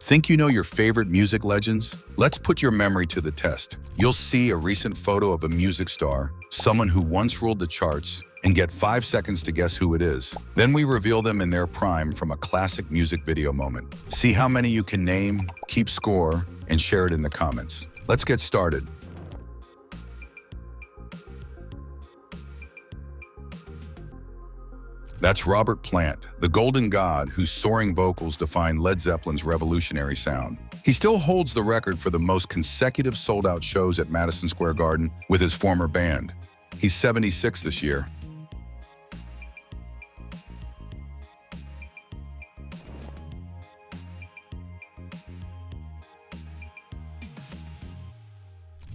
Think you know your favorite music legends? Let's put your memory to the test. You'll see a recent photo of a music star, someone who once ruled the charts, and get 5 seconds to guess who it is. Then we reveal them in their prime from a classic music video moment. See how many you can name, keep score, and share it in the comments. Let's get started. That's Robert Plant, the golden god whose soaring vocals defined Led Zeppelin's revolutionary sound. He still holds the record for the most consecutive sold-out shows at Madison Square Garden with his former band. He's 76 this year.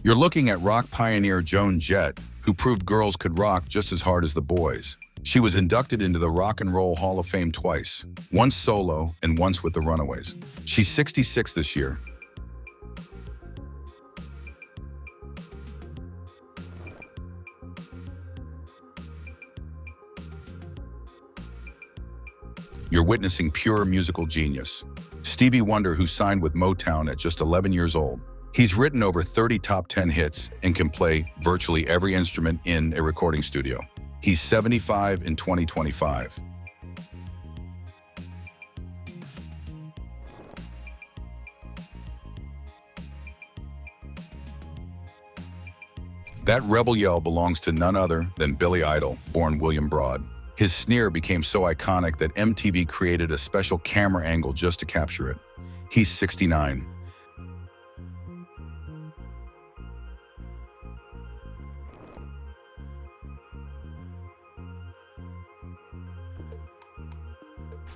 You're looking at rock pioneer Joan Jett, who proved girls could rock just as hard as the boys. She was inducted into the Rock and Roll Hall of Fame twice, once solo and once with the Runaways. She's 66 this year. You're witnessing pure musical genius. Stevie Wonder, who signed with Motown at just 11 years old. He's written over 30 top 10 hits and can play virtually every instrument in a recording studio. He's 75 in 2025. That rebel yell belongs to none other than Billy Idol, born William Broad. His sneer became so iconic that MTV created a special camera angle just to capture it. He's 69.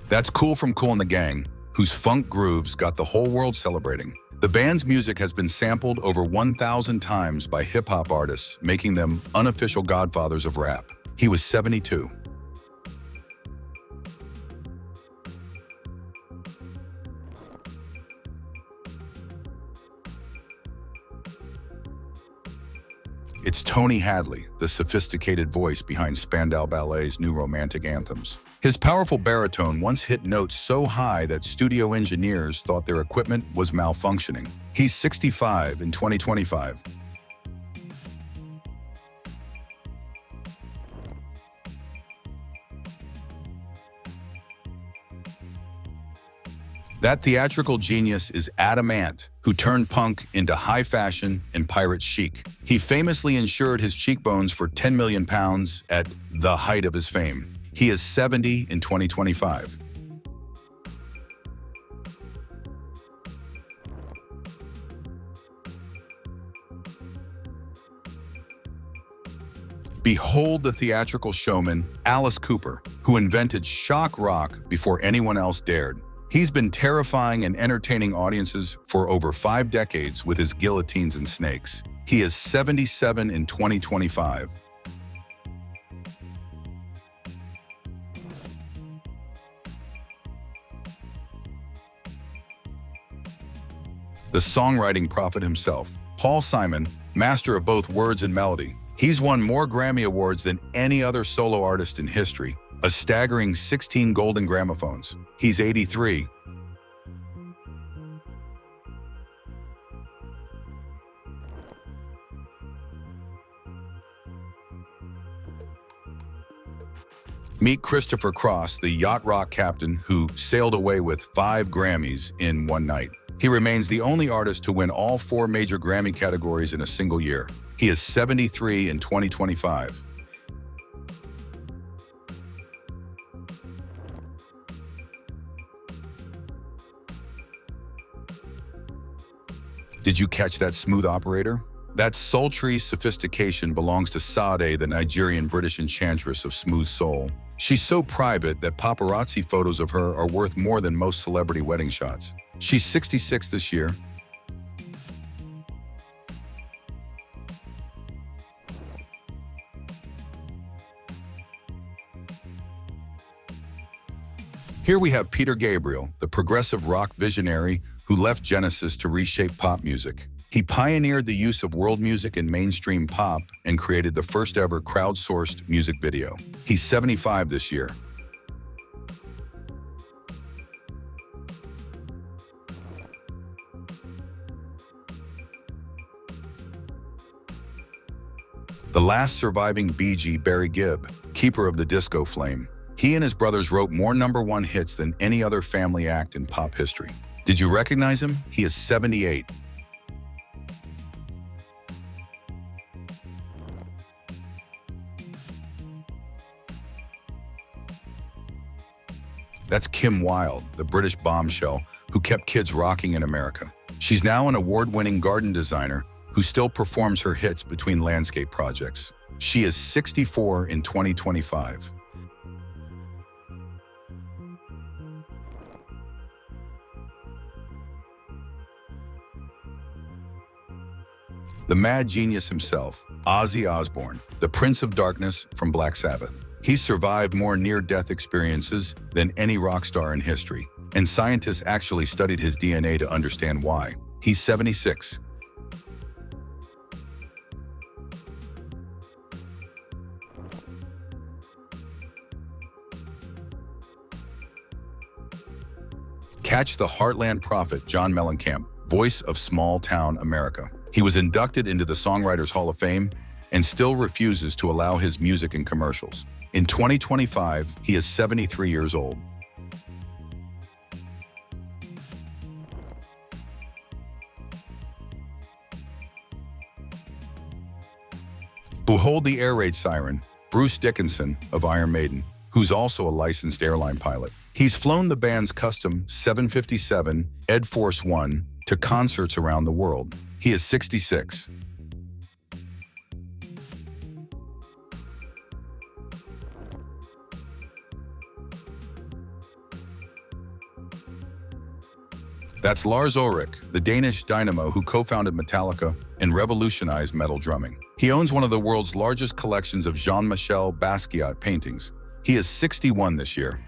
That's Kool from Kool and the Gang, whose funk grooves got the whole world celebrating. The band's music has been sampled over 1,000 times by hip-hop artists, making them unofficial godfathers of rap. He was 72. It's Tony Hadley, the sophisticated voice behind Spandau Ballet's new romantic anthems. His powerful baritone once hit notes so high that studio engineers thought their equipment was malfunctioning. He's 65 in 2025. That theatrical genius is Adam Ant, who turned punk into high fashion and pirate chic. He famously insured his cheekbones for 10 million pounds at the height of his fame. He is 70 in 2025. Behold the theatrical showman, Alice Cooper, who invented shock rock before anyone else dared. He's been terrifying and entertaining audiences for over 5 decades with his guillotines and snakes. He is 77 in 2025. The songwriting prophet himself, Paul Simon, master of both words and melody. He's won more Grammy Awards than any other solo artist in history, a staggering 16 Golden Gramophones. He's 83. Meet Christopher Cross, the yacht rock captain who sailed away with 5 Grammys in one night. He remains the only artist to win all 4 major Grammy categories in a single year. He is 73 in 2025. Did you catch that smooth operator? That sultry sophistication belongs to Sade, the Nigerian British enchantress of smooth soul. She's so private that paparazzi photos of her are worth more than most celebrity wedding shots. She's 66 this year. Here we have Peter Gabriel, the progressive rock visionary who left Genesis to reshape pop music. He pioneered the use of world music in mainstream pop and created the first ever crowdsourced music video. He's 75 this year. The last surviving Bee Gee, Barry Gibb, keeper of the disco flame. He and his brothers wrote more #1 hits than any other family act in pop history. Did you recognize him? He is 78. That's Kim Wilde, the British bombshell who kept kids rocking in America. She's now an award-winning garden designer who still performs her hits between landscape projects. She is 64 in 2025. The mad genius himself, Ozzy Osbourne, the Prince of Darkness from Black Sabbath. He's survived more near-death experiences than any rock star in history, and scientists actually studied his DNA to understand why. He's 76. Catch the Heartland prophet John Mellencamp, voice of small-town America. He was inducted into the Songwriters Hall of Fame and still refuses to allow his music in commercials. In 2025, he is 73 years old. Behold the air raid siren, Bruce Dickinson of Iron Maiden, who's also a licensed airline pilot. He's flown the band's custom 757 Ed Force One to concerts around the world. He is 66. That's Lars Ulrich, the Danish dynamo who co-founded Metallica and revolutionized metal drumming. He owns one of the world's largest collections of Jean-Michel Basquiat paintings. He is 61 this year.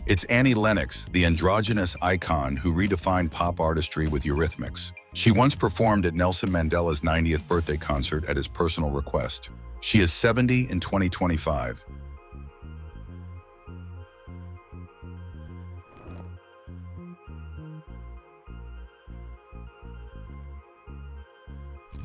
It's Annie Lennox, the androgynous icon who redefined pop artistry with Eurythmics. She once performed at Nelson Mandela's 90th birthday concert at his personal request. She is 70 in 2025.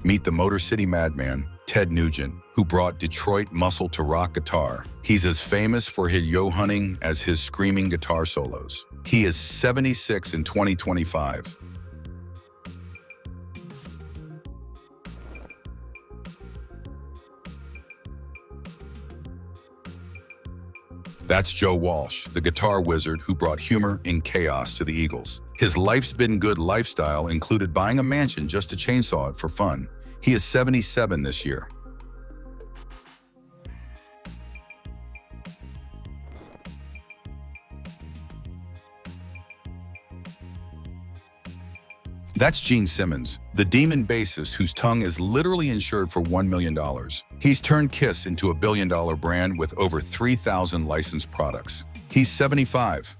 Meet the Motor City Madman, Ted Nugent, who brought Detroit muscle to rock guitar. He's as famous for his yo hunting as his screaming guitar solos. He is 76 in 2025. That's Joe Walsh, the guitar wizard who brought humor in chaos to the Eagles. His life's been good lifestyle included buying a mansion just to chainsaw it for fun. He is 77 this year. That's Gene Simmons, the demon bassist whose tongue is literally insured for $1 million. He's turned Kiss into a billion-dollar brand with over 3,000 licensed products. He's 75.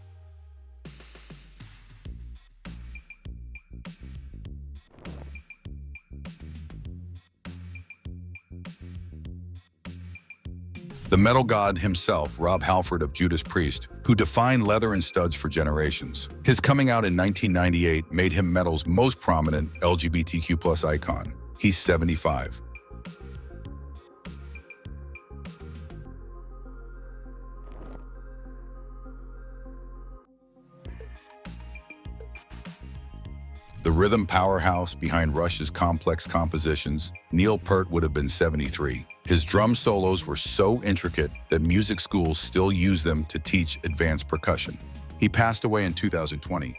The metal god himself, Rob Halford of Judas Priest, who defined leather and studs for generations. His coming out in 1998 made him metal's most prominent LGBTQ+ icon. He's 75. The rhythm powerhouse behind Rush's complex compositions, Neil Peart would have been 73. His drum solos were so intricate that music schools still use them to teach advanced percussion. He passed away in 2020.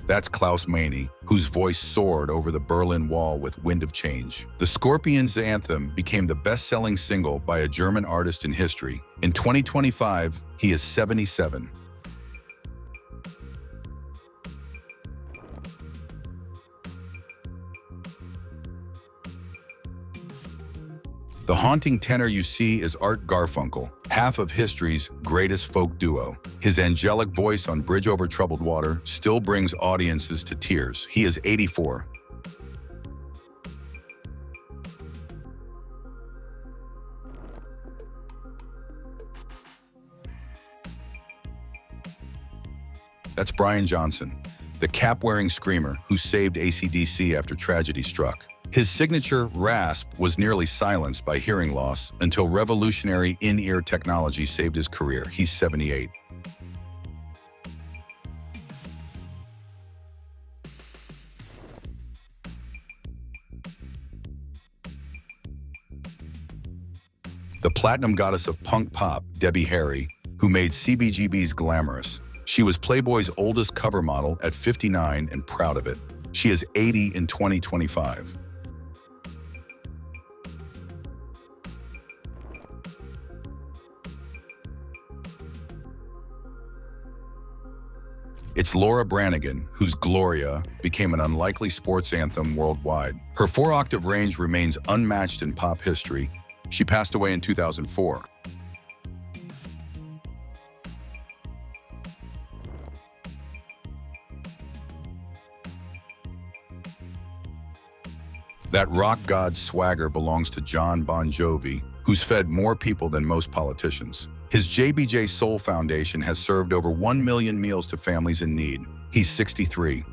That's Klaus Meine, whose voice soared over the Berlin Wall with Wind of Change. The Scorpions' anthem became the best-selling single by a German artist in history. In 2025, he is 77. The haunting tenor you see is Art Garfunkel, half of history's greatest folk duo. His angelic voice on Bridge Over Troubled Water still brings audiences to tears. He is 84. That's Brian Johnson, the cap-wearing screamer who saved AC/DC after tragedy struck. His signature rasp was nearly silenced by hearing loss until revolutionary in-ear technology saved his career. He's 78. The platinum goddess of punk pop, Debbie Harry, who made CBGB's glamorous. She was Playboy's oldest cover model at 59 and proud of it. She is 80 in 2025. It's Laura Branigan, whose Gloria became an unlikely sports anthem worldwide. Her 4-octave range remains unmatched in pop history. She passed away in 2004. That rock god swagger belongs to John Bon Jovi, who's fed more people than most politicians. His JBJ Soul Foundation has served over 1 million meals to families in need. He's 63.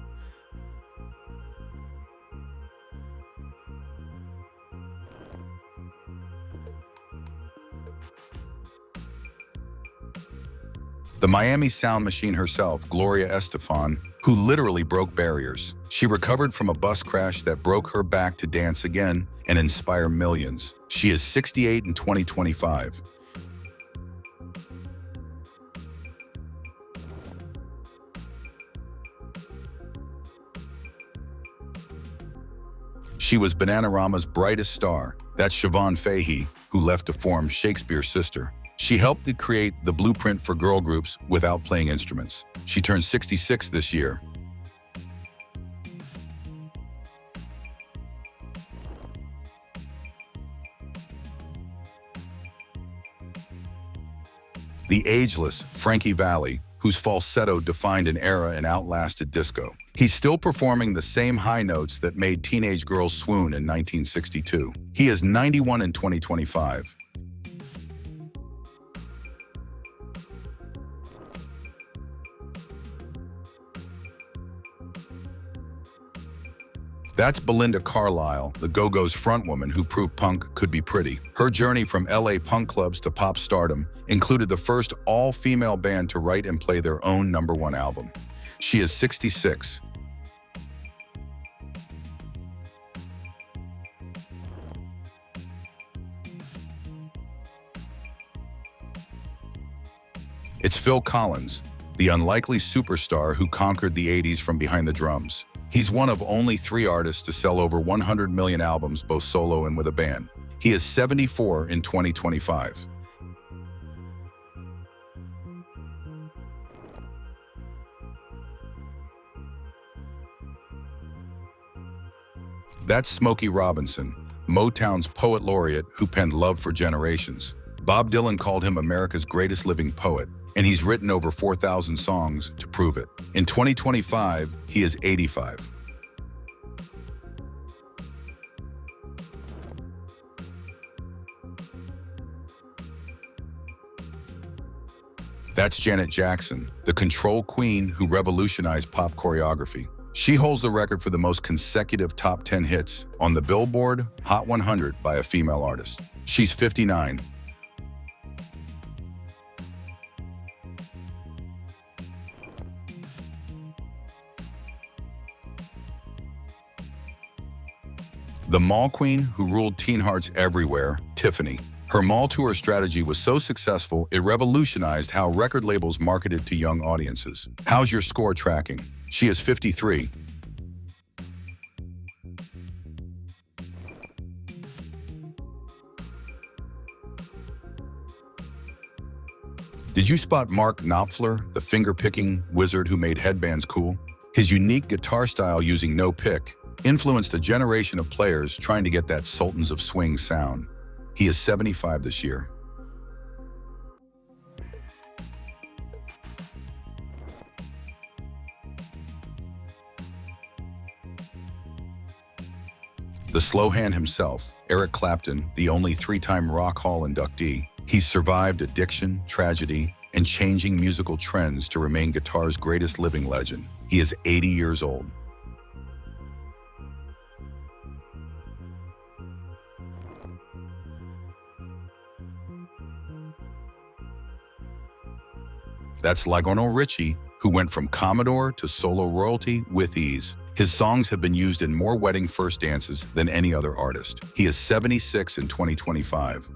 The Miami sound machine herself, Gloria Estefan, who literally broke barriers. She recovered from a bus crash that broke her back to dance again and inspire millions. She is 68 in 2025. She was Bananarama's brightest star. That's Siobhan Fehee, who left to form Shakespeare's sister. She helped to create the blueprint for girl groups without playing instruments. She turned 66 this year. The ageless Frankie Valli, whose falsetto defined an era and outlasted disco. He's still performing the same high notes that made teenage girls swoon in 1962. He is 91 in 2025. That's Belinda Carlisle, the Go-Go's frontwoman who proved punk could be pretty. Her journey from LA punk clubs to pop stardom included the first all-female band to write and play their own #1 album. She is 66. It's Phil Collins, the unlikely superstar who conquered the 80s from behind the drums. He's one of only 3 artists to sell over 100 million albums, both solo and with a band. He is 74 in 2025. That's Smokey Robinson, Motown's poet laureate who penned Love for Generations. Bob Dylan called him America's greatest living poet, and he's written over 4,000 songs to prove it. In 2025, he is 85. That's Janet Jackson, the control queen who revolutionized pop choreography. She holds the record for the most consecutive top 10 hits on the Billboard Hot 100 by a female artist. She's 59. The mall queen who ruled teen hearts everywhere, Tiffany. Her mall tour strategy was so successful, it revolutionized how record labels marketed to young audiences. How's your score tracking? She is 53. Did you spot Mark Knopler, the finger-picking wizard who made headbands cool? His unique guitar style using no pick influenced a generation of players trying to get that Sultans of Swing sound. He is 75 this year. The slow hand himself, Eric Clapton, the only three-time Rock Hall inductee, he's survived addiction, tragedy, and changing musical trends to remain guitar's greatest living legend. He is 80 years old. That's Lionel Richie, who went from Commodore to solo royalty with ease. His songs have been used in more wedding first dances than any other artist. He is 76 in 2025.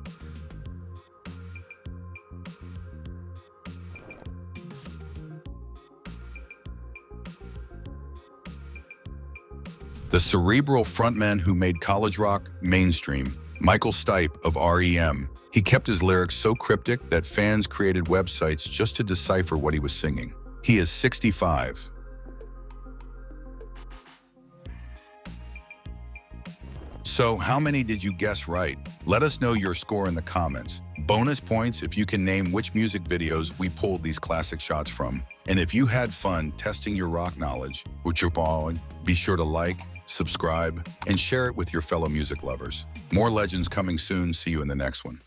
The cerebral frontman who made college rock mainstream, Michael Stipe of REM. He kept his lyrics so cryptic that fans created websites just to decipher what he was singing. He is 65. So, how many did you guess right? Let us know your score in the comments. Bonus points if you can name which music videos we pulled these classic shots from. And if you had fun testing your rock knowledge, which you're balling, be sure to like, subscribe, and share it with your fellow music lovers. More legends coming soon. See you in the next one.